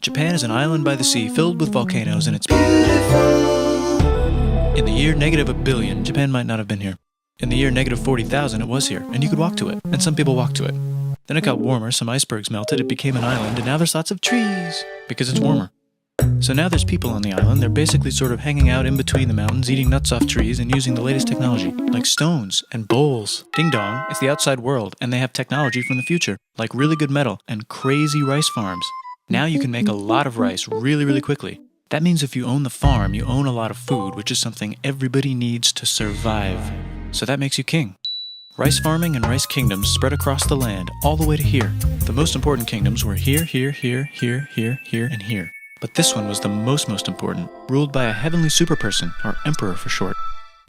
Japan is an island by the sea filled with volcanoes and it's beautiful. In the year -1 billion, Japan might not have been here. In the year -40,000, it was here, and you could walk to it, and some people walked to it. Then it got warmer, some icebergs melted, it became an island, and now there's lots of trees, because it's warmer. So now there's people on the island, they're basically sort of hanging out in between the mountains, eating nuts off trees, and using the latest technology, like stones and bowls. Ding dong, it's the outside world, and they have technology from the future, like really good metal and crazy rice farms. Now you can make a lot of rice really, really quickly. That means if you own the farm, you own a lot of food, which is something everybody needs to survive. So that makes you king. Rice farming and rice kingdoms spread across the land, all the way to here. The most important kingdoms were here, here, here, here, here, here, and here. But this one was the most important, ruled by a heavenly superperson, or emperor for short.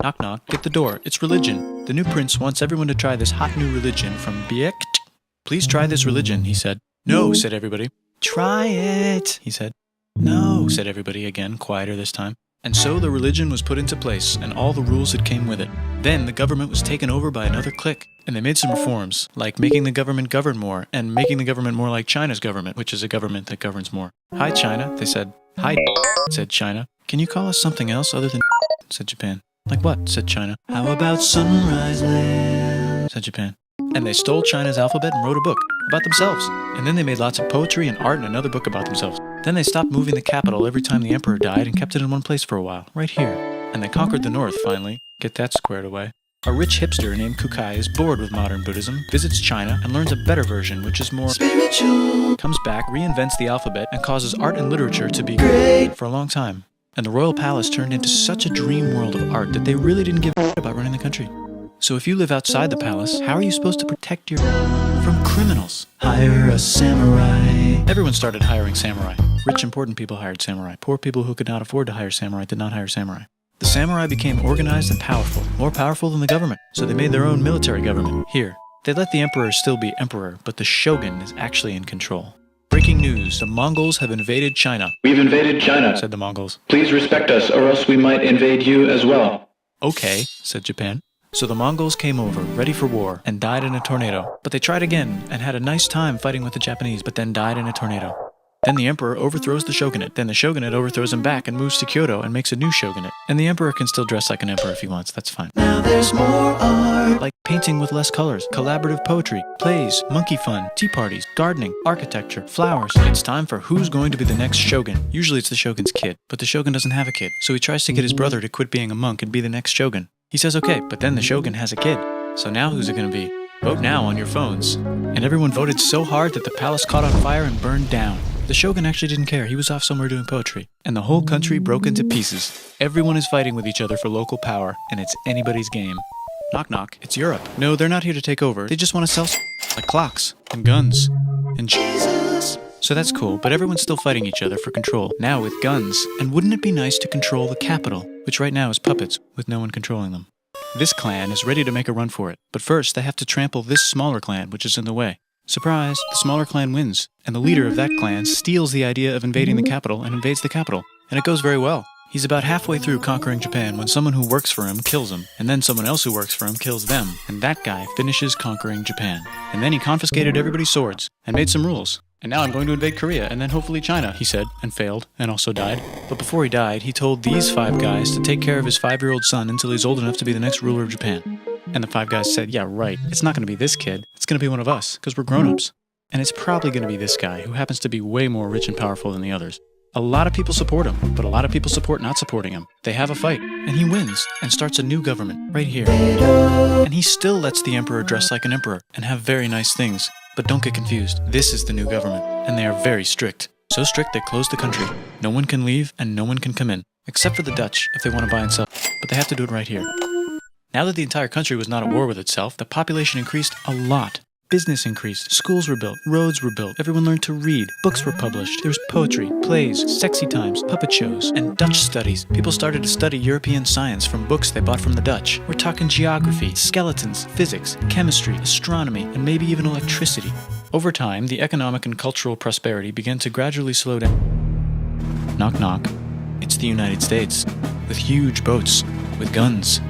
Knock knock, get the door, it's religion. The new prince wants everyone to try this hot new religion from Biekt. Please try this religion, he said. No, said everybody. Try it, he said. No, said everybody again, quieter this time. And so the religion was put into place, and all the rules that came with it. Then the government was taken over by another clique, and they made some reforms, like making the government govern more, and making the government more like China's government, which is a government that governs more. Hi, China, they said. Hi, said China. Can you call us something else other than said Japan. Like what, said China. How about Sunrise Land, said Japan. And they stole China's alphabet and wrote a book about themselves. And then they made lots of poetry and art and another book about themselves. Then they stopped moving the capital every time the emperor died and kept it in one place for a while, right here. And they conquered the north finally. Get that squared away. A rich hipster named Kukai is bored with modern Buddhism, visits China, and learns a better version, which is more spiritual. Comes back, reinvents the alphabet, and causes art and literature to be great for a long time. And the royal palace turned into such a dream world of art that they really didn't give a about running the country. So if you live outside the palace, how are you supposed to protect your from criminals? Hire a samurai. Everyone started hiring samurai. Rich, important people hired samurai. Poor people who could not afford to hire samurai did not hire samurai. The samurai became organized and powerful, more powerful than the government. So they made their own military government, here. They let the emperor still be emperor, but the shogun is actually in control. Breaking news, the Mongols have invaded China. We've invaded China, said the Mongols. Please respect us, or else we might invade you as well. Okay, said Japan. So the Mongols came over, ready for war, and died in a tornado. But they tried again, and had a nice time fighting with the Japanese, but then died in a tornado. Then the emperor overthrows the shogunate. Then the shogunate overthrows him back and moves to Kyoto and makes a new shogunate. And the emperor can still dress like an emperor if he wants, that's fine. Now there's more art. Like painting with less colors, collaborative poetry, plays, monkey fun, tea parties, gardening, architecture, flowers. It's time for who's going to be the next shogun. Usually it's the shogun's kid, but the shogun doesn't have a kid. So he tries to get his brother to quit being a monk and be the next shogun. He says okay, but then the shogun has a kid. So now who's it gonna be? Vote now on your phones. And everyone voted so hard that the palace caught on fire and burned down. The shogun actually didn't care, he was off somewhere doing poetry. And the whole country broke into pieces. Everyone is fighting with each other for local power, and it's anybody's game. Knock knock, it's Europe. No, they're not here to take over, they just want to sell like clocks, and guns, and Jesus. So that's cool, but everyone's still fighting each other for control, now with guns. And wouldn't it be nice to control the capital, which right now is puppets, with no one controlling them. This clan is ready to make a run for it, but first they have to trample this smaller clan, which is in the way. Surprise, the smaller clan wins, and the leader of that clan steals the idea of invading the capital and invades the capital, and it goes very well. He's about halfway through conquering Japan when someone who works for him kills him, and then someone else who works for him kills them, and that guy finishes conquering Japan. And then he confiscated everybody's swords, and made some rules. And now I'm going to invade Korea, and then hopefully China, he said, and failed, and also died. But before he died, he told these 5 guys to take care of his 5-year-old son until he's old enough to be the next ruler of Japan. And the 5 guys said, yeah, right, it's not going to be this kid, it's going to be one of us, because we're grown-ups. And it's probably going to be this guy, who happens to be way more rich and powerful than the others. A lot of people support him, but a lot of people support not supporting him. They have a fight, and he wins, and starts a new government, right here. And he still lets the emperor dress like an emperor, and have very nice things. But don't get confused, this is the new government, and they are very strict. So strict they closed the country. No one can leave, and no one can come in. Except for the Dutch, if they want to buy and sell, but they have to do it right here. Now that the entire country was not at war with itself, the population increased a lot. Business increased, schools were built, roads were built, everyone learned to read, books were published, there was poetry, plays, sexy times, puppet shows, and Dutch studies. People started to study European science from books they bought from the Dutch. We're talking geography, skeletons, physics, chemistry, astronomy, and maybe even electricity. Over time, the economic and cultural prosperity began to gradually slow down. Knock knock. It's the United States, with huge boats, with guns.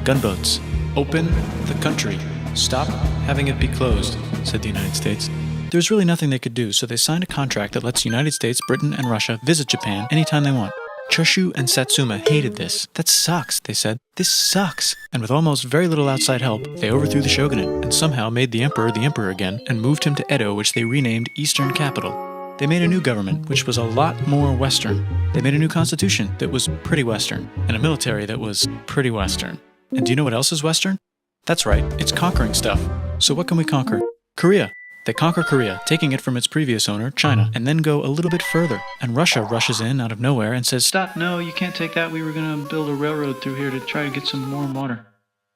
Gunboats. Open the country. Stop having it be closed, said the United States. There was really nothing they could do, so they signed a contract that lets the United States, Britain, and Russia visit Japan anytime they want. Choshu and Satsuma hated this. That sucks, they said. This sucks. And with almost very little outside help, they overthrew the shogunate and somehow made the emperor again and moved him to Edo, which they renamed Eastern Capital. They made a new government, which was a lot more Western. They made a new constitution that was pretty Western, and a military that was pretty Western. And do you know what else is Western? That's right, it's conquering stuff. So what can we conquer? Korea. They conquer Korea, taking it from its previous owner, China, and then go a little bit further. And Russia rushes in out of nowhere and says, "Stop, no, you can't take that. We were going to build a railroad through here to try to get some warm water."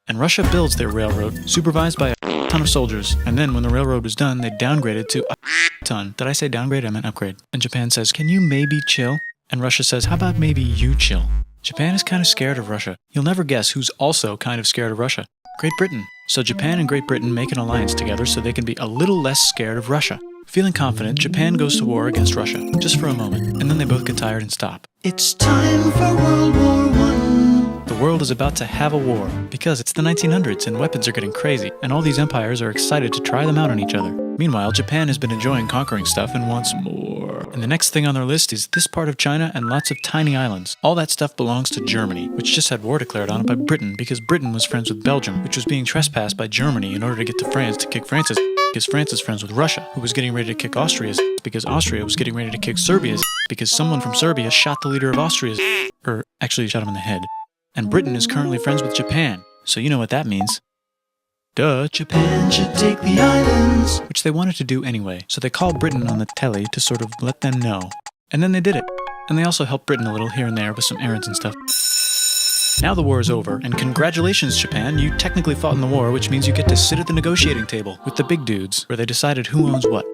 And Russia builds their railroad, supervised by a ton of soldiers. And then when the railroad was done, they downgraded to a ton. Did I say downgrade? I meant upgrade. And Japan says, "Can you maybe chill?" And Russia says, "How about maybe you chill?" Japan is kind of scared of Russia. You'll never guess who's also kind of scared of Russia. Great Britain. So Japan and Great Britain make an alliance together so they can be a little less scared of Russia. Feeling confident, Japan goes to war against Russia, just for a moment, and then they both get tired and stop. It's time for World War I. The world is about to have a war, because it's the 1900s and weapons are getting crazy, and all these empires are excited to try them out on each other. Meanwhile, Japan has been enjoying conquering stuff and wants more. And the next thing on their list is this part of China and lots of tiny islands. All that stuff belongs to Germany, which just had war declared on it by Britain because Britain was friends with Belgium, which was being trespassed by Germany in order to get to France to kick France's because France is friends with Russia, who was getting ready to kick Austria's because Austria was getting ready to kick Serbia's because someone from Serbia shot the leader of Austria's, or actually shot him in the head. And Britain is currently friends with Japan, so you know what that means. Duh, Japan should take the islands, which they wanted to do anyway, so they called Britain on the telly to sort of let them know. And then they did it. And they also helped Britain a little here and there with some errands and stuff. Now the war is over, and congratulations, Japan, you technically fought in the war, which means you get to sit at the negotiating table with the big dudes, where they decided who owns what.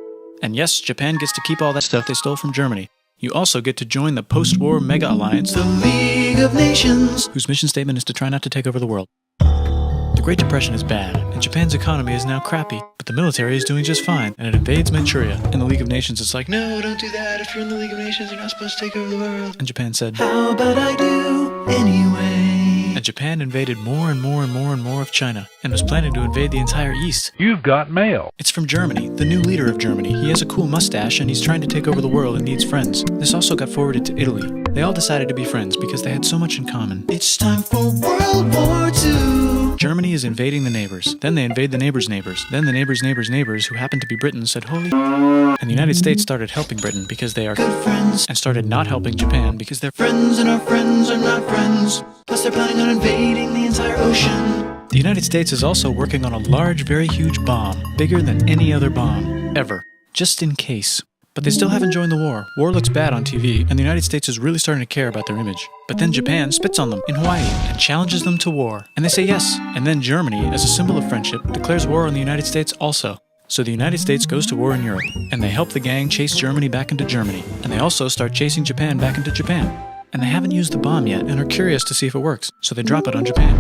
And yes, Japan gets to keep all that stuff they stole from Germany. You also get to join the post-war mega-alliance, the League of Nations, whose mission statement is to try not to take over the world. The Great Depression is bad, and Japan's economy is now crappy, but the military is doing just fine, and it invades Manchuria. And the League of Nations is like, "No, don't do that. If you're in the League of Nations, you're not supposed to take over the world." And Japan said, "How about I do anyway?" And Japan invaded more and more and more and more of China, and was planning to invade the entire East. You've got mail. It's from Germany, the new leader of Germany. He has a cool mustache, and he's trying to take over the world and needs friends. This also got forwarded to Italy. They all decided to be friends because they had so much in common. It's time for World War II. Germany is invading the neighbors. Then they invade the neighbors' neighbors. Then the neighbors' neighbors' neighbors, who happened to be Britain, said, "Holy." And the United States started helping Britain because they are good friends, and started not helping Japan because they're friends and our friends are not friends. Plus they're planning on invading the entire ocean. The United States is also working on a large, very huge bomb, bigger than any other bomb, ever, just in case. But they still haven't joined the war. War looks bad on TV, and the United States is really starting to care about their image. But then Japan spits on them in Hawaii and challenges them to war. And they say yes. And then Germany, as a symbol of friendship, declares war on the United States also. So the United States goes to war in Europe, and they help the gang chase Germany back into Germany. And they also start chasing Japan back into Japan. And they haven't used the bomb yet and are curious to see if it works, so they drop it on Japan.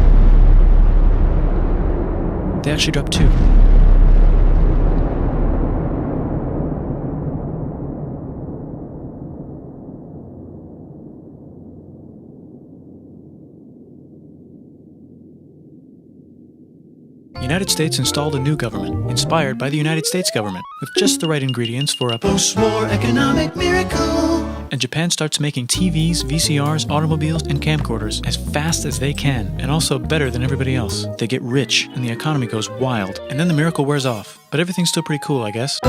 They actually drop 2. The United States installed a new government, inspired by the United States government, with just the right ingredients for a post-war economic miracle. And Japan starts making TVs, VCRs, automobiles, and camcorders as fast as they can, and also better than everybody else. They get rich, and the economy goes wild, and then the miracle wears off. But everything's still pretty cool, I guess.